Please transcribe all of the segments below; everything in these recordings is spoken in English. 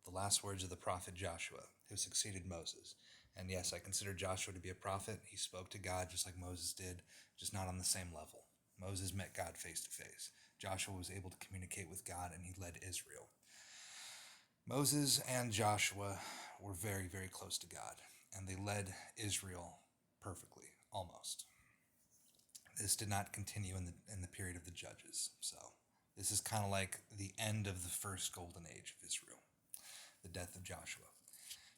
the last words of the prophet Joshua, who succeeded Moses. And yes, I consider Joshua to be a prophet. He spoke to God just like Moses did, just not on the same level. Moses met God face to face. Joshua was able to communicate with God, and he led Israel. Moses and Joshua were very, very close to God, and they led Israel perfectly, almost. This did not continue in the period of the judges. So this is kind of like the end of the first golden age of Israel, the death of Joshua.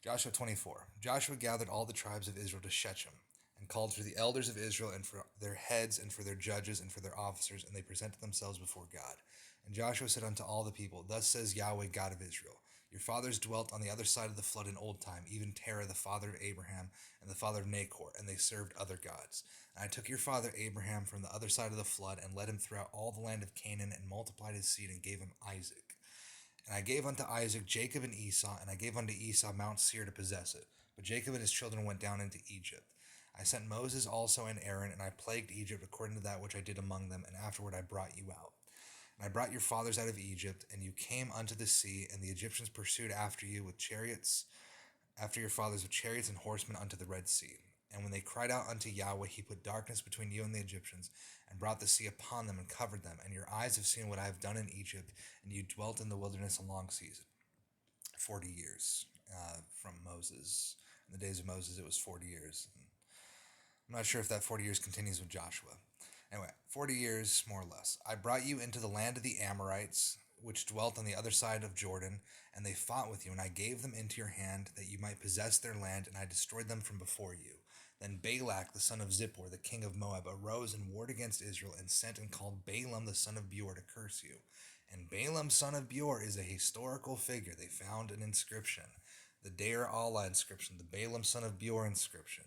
Joshua 24. Joshua gathered all the tribes of Israel to Shechem and called for the elders of Israel and for their heads and for their judges and for their officers, and they presented themselves before God. And Joshua said unto all the people, Thus says Yahweh God of Israel, Your fathers dwelt on the other side of the flood in old time, even Terah the father of Abraham and the father of Nachor, and they served other gods. And I took your father Abraham from the other side of the flood and led him throughout all the land of Canaan and multiplied his seed and gave him Isaac. And I gave unto Isaac Jacob and Esau, and I gave unto Esau Mount Seir to possess it. But Jacob and his children went down into Egypt. I sent Moses also and Aaron, and I plagued Egypt according to that which I did among them, and afterward I brought you out. And I brought your fathers out of Egypt, and you came unto the sea, and the Egyptians pursued after you with chariots, after your fathers with chariots and horsemen unto the Red Sea. And when they cried out unto Yahweh, he put darkness between you and the Egyptians, and brought the sea upon them, and covered them. And your eyes have seen what I have done in Egypt, and you dwelt in the wilderness a long season, 40 years from Moses. In the days of Moses, it was 40 years. I'm not sure if that 40 years continues with Joshua. Anyway, 40 years, more or less. I brought you into the land of the Amorites, which dwelt on the other side of Jordan, and they fought with you, and I gave them into your hand, that you might possess their land, and I destroyed them from before you. Then Balak, the son of Zippor, the king of Moab, arose and warred against Israel, and sent and called Balaam, the son of Beor, to curse you. And Balaam, son of Beor, is a historical figure. They found an inscription, the Deir Allah inscription, the Balaam, son of Beor inscription.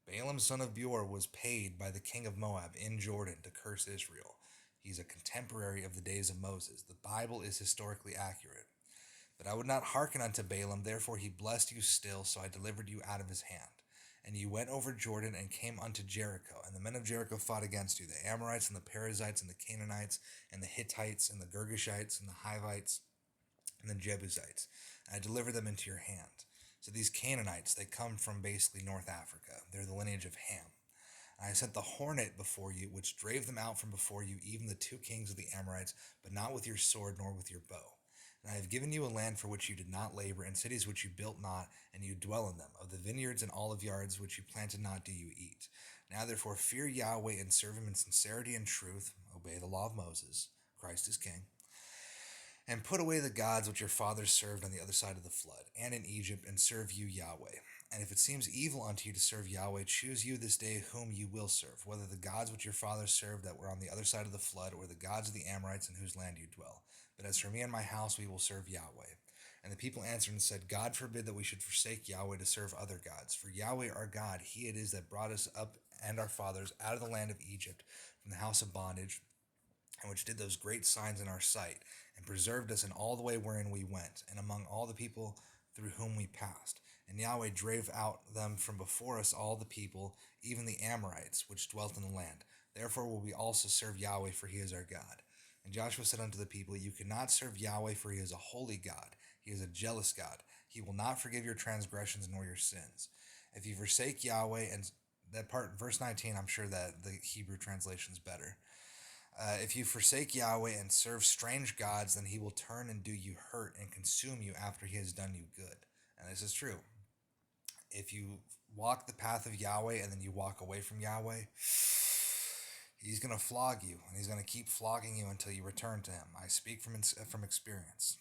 Balaam, son of Beor, was paid by the king of Moab in Jordan to curse Israel. He's a contemporary of the days of Moses. The Bible is historically accurate. But I would not hearken unto Balaam, therefore he blessed you still, so I delivered you out of his hand. And you went over Jordan and came unto Jericho, and the men of Jericho fought against you, the Amorites and the Perizzites and the Canaanites and the Hittites and the Girgashites and the Hivites and the Jebusites. And I delivered them into your hand. So these Canaanites, they come from basically North Africa. They're the lineage of Ham. And I sent the hornet before you, which drave them out from before you, even the two kings of the Amorites, but not with your sword nor with your bow. And I have given you a land for which you did not labor, and cities which you built not, and you dwell in them. Of the vineyards and olive yards which you planted not do you eat. Now therefore fear Yahweh and serve him in sincerity and truth. Obey the law of Moses. Christ is king. And put away the gods which your fathers served on the other side of the flood, and in Egypt, and serve you Yahweh. And if it seems evil unto you to serve Yahweh, choose you this day whom you will serve, whether the gods which your fathers served that were on the other side of the flood, or the gods of the Amorites in whose land you dwell. But as for me and my house, we will serve Yahweh. And the people answered and said, God forbid that we should forsake Yahweh to serve other gods. For Yahweh our God, he it is that brought us up and our fathers out of the land of Egypt, from the house of bondage, and which did those great signs in our sight, and preserved us in all the way wherein we went, and among all the people through whom we passed. And Yahweh drave out them from before us all the people, even the Amorites, which dwelt in the land. Therefore will we also serve Yahweh, for he is our God. And Joshua said unto the people, You cannot serve Yahweh, for he is a holy God. He is a jealous God. He will not forgive your transgressions nor your sins. If you forsake Yahweh, and that part, verse 19, I'm sure that the Hebrew translation is better. If you forsake Yahweh and serve strange gods, then he will turn and do you hurt and consume you after he has done you good. And this is true. If you walk the path of Yahweh and then you walk away from Yahweh, he's going to flog you, and he's going to keep flogging you until you return to him. I speak from experience.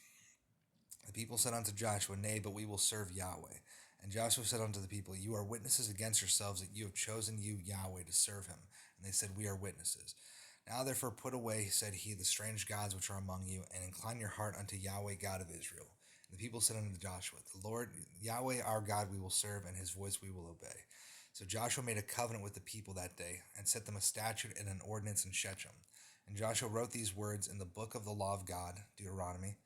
The people said unto Joshua, Nay, but we will serve Yahweh. And Joshua said unto the people, You are witnesses against yourselves that you have chosen you, Yahweh, to serve him. And they said, We are witnesses. Now therefore put away, said he, the strange gods which are among you, and incline your heart unto Yahweh God of Israel. And the people said unto Joshua, The Lord, Yahweh our God we will serve, and his voice we will obey. So Joshua made a covenant with the people that day, and set them a statute and an ordinance in Shechem. And Joshua wrote these words in the book of the law of God, Deuteronomy,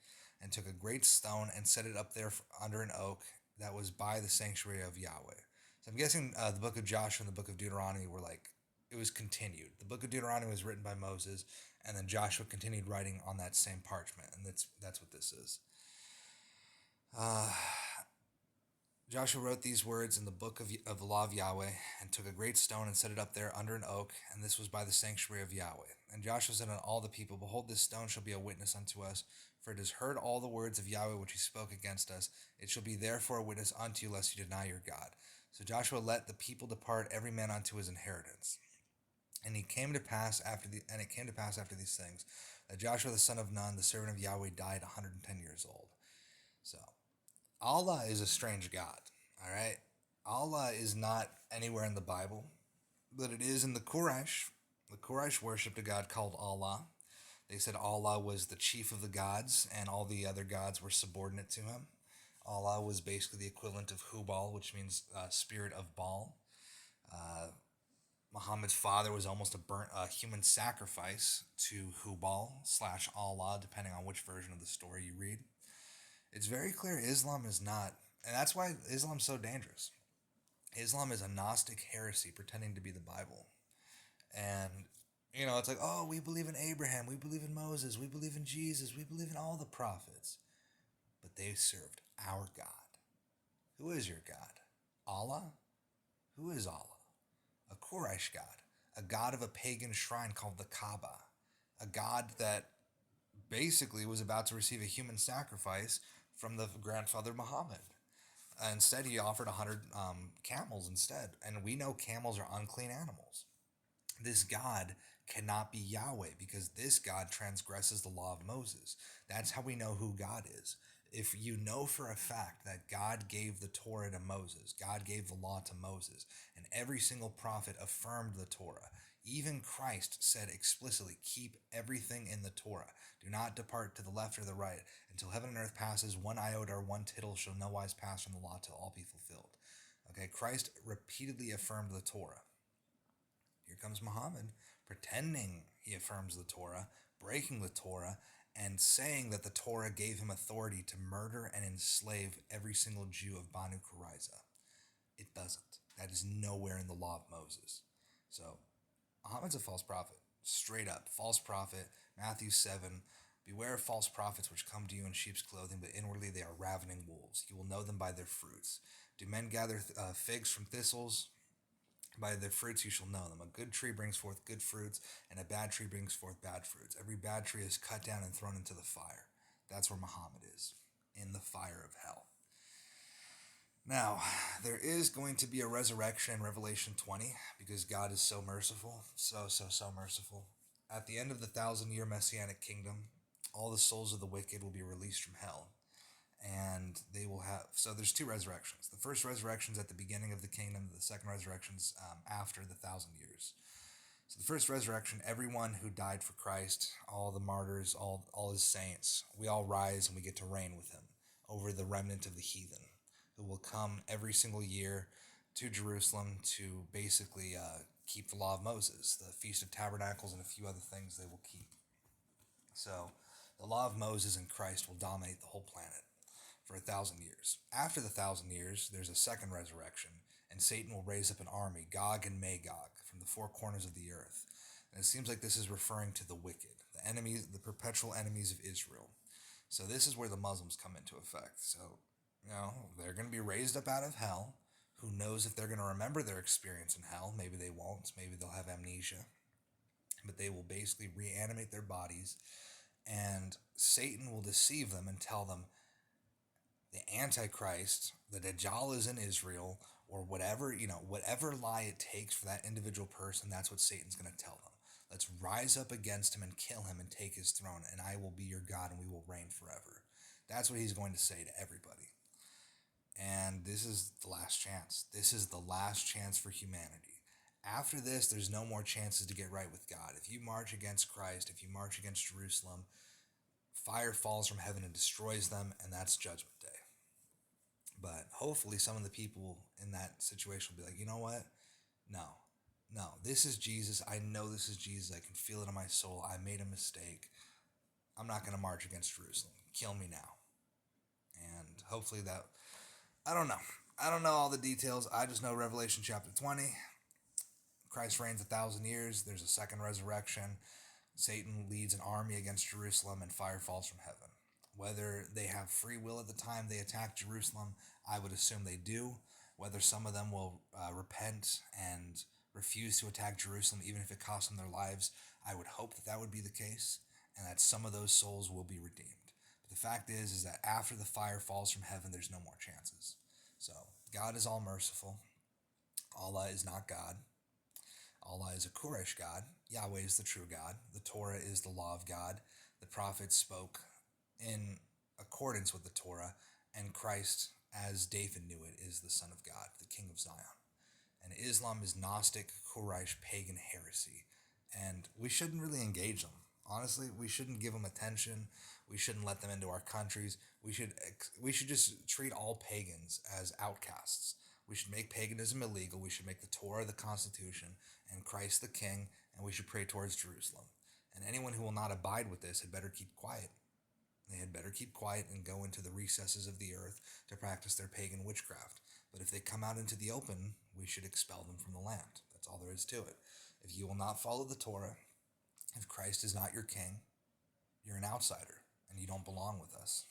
and took a great stone and set it up there under an oak that was by the sanctuary of Yahweh. So I'm guessing the book of Joshua and the book of Deuteronomy were like, it was continued. The book of Deuteronomy was written by Moses, and then Joshua continued writing on that same parchment, and that's what this is. Uh, Joshua wrote these words in the book of the law of Yahweh, and took a great stone and set it up there under an oak, and this was by the sanctuary of Yahweh. And Joshua said unto all the people, Behold, this stone shall be a witness unto us, for it has heard all the words of Yahweh which he spoke against us. It shall be therefore a witness unto you, lest you deny your God. So Joshua let the people depart, every man unto his inheritance. And it came to pass after these things, that Joshua the son of Nun, the servant of Yahweh, died 110 years old. So Allah is a strange God, all right? Allah is not anywhere in the Bible, but it is in the Quraysh. The Quraysh worshipped a God called Allah. They said Allah was the chief of the gods, and all the other gods were subordinate to him. Allah was basically the equivalent of Hubal, which means spirit of Baal. Muhammad's father was almost a human sacrifice to Hubal / Allah, depending on which version of the story you read. It's very clear Islam is not, and that's why Islam's so dangerous. Islam is a Gnostic heresy pretending to be the Bible. And, it's like, oh, we believe in Abraham, we believe in Moses, we believe in Jesus, we believe in all the prophets. But they served our God. Who is your God? Allah? Who is Allah? A Quraysh god, a god of a pagan shrine called the Kaaba, a god that basically was about to receive a human sacrifice from the grandfather Muhammad. Instead, he offered 100 camels instead. And we know camels are unclean animals. This God cannot be Yahweh because this God transgresses the law of Moses. That's how we know who God is. If you know for a fact that God gave the Torah to Moses, God gave the law to Moses, and every single prophet affirmed the Torah, even Christ said explicitly, keep everything in the Torah. Do not depart to the left or the right. Until heaven and earth passes, one iota or one tittle shall no wise pass from the law till all be fulfilled. Okay, Christ repeatedly affirmed the Torah. Here comes Muhammad pretending he affirms the Torah, breaking the Torah, and saying that the Torah gave him authority to murder and enslave every single Jew of Banu Qurayza. It doesn't. That is nowhere in the law of Moses. So, Muhammad's a false prophet. Straight up. False prophet. Matthew 7. Beware of false prophets which come to you in sheep's clothing, but inwardly they are ravening wolves. You will know them by their fruits. Do men gather figs from thistles? By their fruits you shall know them. A good tree brings forth good fruits, and a bad tree brings forth bad fruits. Every bad tree is cut down and thrown into the fire. That's where Muhammad is, in the fire of hell. Now, there is going to be a resurrection in Revelation 20, because God is so merciful, so merciful. At the end of the 1,000-year Messianic kingdom, all the souls of the wicked will be released from hell. And they will have, so there's two resurrections. The first resurrection is at the beginning of the kingdom. The second resurrection is after the 1,000 years. So the first resurrection, everyone who died for Christ, all the martyrs, all his saints, we all rise and we get to reign with him over the remnant of the heathen, who will come every single year to Jerusalem to basically keep the law of Moses, the Feast of Tabernacles, and a few other things they will keep. So the law of Moses and Christ will dominate the whole planet for 1,000 years. After the 1,000 years, there's a second resurrection, and Satan will raise up an army, Gog and Magog, from the four corners of the earth. And it seems like this is referring to the wicked, the enemies, the perpetual enemies of Israel. So this is where the Muslims come into effect. So, they're going to be raised up out of hell. Who knows if they're going to remember their experience in hell? Maybe they won't. Maybe they'll have amnesia. But they will basically reanimate their bodies, and Satan will deceive them and tell them, the Antichrist, the Dajjal is in Israel, or whatever, whatever lie it takes for that individual person, that's what Satan's going to tell them. Let's rise up against him and kill him and take his throne, and I will be your God and we will reign forever. That's what he's going to say to everybody. And this is the last chance. This is the last chance for humanity. After this, there's no more chances to get right with God. If you march against Christ, if you march against Jerusalem, fire falls from heaven and destroys them, and that's Judgment Day. But hopefully some of the people in that situation will be like, you know what? No, this is Jesus. I know this is Jesus. I can feel it in my soul. I made a mistake. I'm not going to march against Jerusalem. Kill me now. And hopefully that, I don't know. I don't know all the details. I just know Revelation chapter 20. Christ reigns 1,000 years. There's a second resurrection. Satan leads an army against Jerusalem and fire falls from heaven. Whether they have free will at the time they attack Jerusalem, I would assume they do. Whether some of them will repent and refuse to attack Jerusalem, even if it costs them their lives, I would hope that that would be the case, and that some of those souls will be redeemed. But the fact is that after the fire falls from heaven, there's no more chances. So God is all merciful. Allah is not God. Allah is a Quraysh God. Yahweh is the true God. The Torah is the law of God. The prophets spoke in accordance with the Torah, and Christ, as David knew it, is the Son of God, the King of Zion. And Islam is Gnostic, Quraysh, pagan heresy. And we shouldn't really engage them. Honestly, we shouldn't give them attention. We shouldn't let them into our countries. We should just treat all pagans as outcasts. We should make paganism illegal. We should make the Torah the Constitution and Christ the King, and we should pray towards Jerusalem. And anyone who will not abide with this had better keep quiet. They had better keep quiet and go into the recesses of the earth to practice their pagan witchcraft. But if they come out into the open, we should expel them from the land. That's all there is to it. If you will not follow the Torah, if Christ is not your king, you're an outsider and you don't belong with us.